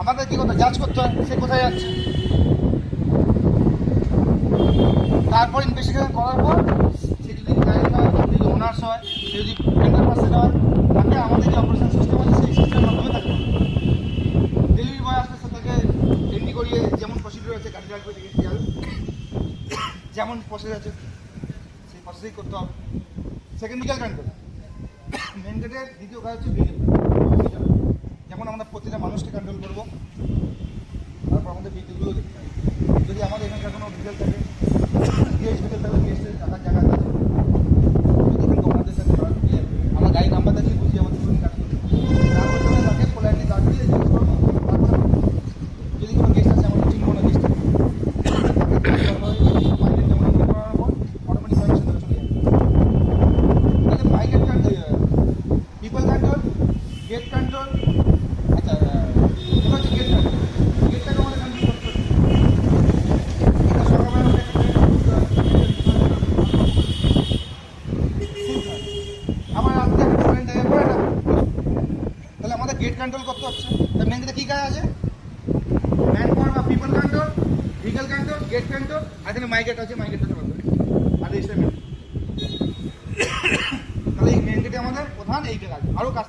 আমাদের কি করতে জাজ করতে হয় সে কোথায় যাচ্ছে, তারপর ইনভেস্টিগেশন করার পর সে যদি ক্লায়েন্ট হয়, যদি ওনার্স হয়, সে যদি টেন্ডার পার্সেন্ট হয়, তাকে আমাদের যে অপারেশন সিস্টেম আছে সেই সিস্টেমের মাধ্যমে থাকতে হবে। ডেলিভারি বয় আসলে তাকে এন্ট্রি করিয়ে যেমন প্রসিডিউর আছে গাড়ি রাখবে দিয়ে যাবে, যেমন প্রসেস আছে সেই প্রসেসই করতে হবে। সেকেন্ড লিগাল কন্ট্রোল, মেন গেটের দ্বিতীয় কাজ হচ্ছে লিগাল, যেমন আমরা প্রতিটা মানুষকে কন্ট্রোল করবো, তারপর আমাদের বিদ্যুৎগুলো দেখতে হবে। যদি আমাদের এখানকার কোনো ডিটেল থাকে, গেস্ট ডিটেল থাকলে গেস্টের থাকার জায়গা আছে, যদি কিন্তু আমাদের সাথে আমার গাড়ি নাম্বার দিয়ে বুঝিয়ে আমাদের কোনো কাজ করতে তারপর তাকে পোলাইটলি দাঁড় দিয়ে জিজ্ঞেস করবো। তারপরে যদি কোনো গেস্ট আছে আমাদের চিনবো না গেস্ট মাইকেট যেমন করার পর অটোমেটিক পারমিশন ধরে চলে যাবে। তাহলে মাইকেট পিপল কন্ট্রোল, গেট কন্ট্রোল, আচ্ছা এটা হচ্ছে গেট কন্ট্রোল, গেটটাকে আমাদের কন্ট্রোল করতে হবে। এটা সকালবেলা আমার রাত্রে একটা স্টুডেন্ট থেকে পড়ে না, তাহলে আমাদের গেট কন্ট্রোল করতে হচ্ছে। তাই মেন গেটে কী কাজ আছে? ম্যান পাওয়ার বা people control, legal control, gate control, আর এখানে মাইকেট আছে, মাইকেটটা করবে আর এই তাহলে এই মেন গেটে আমাদের প্রধান এই কাজ, আরও কাজ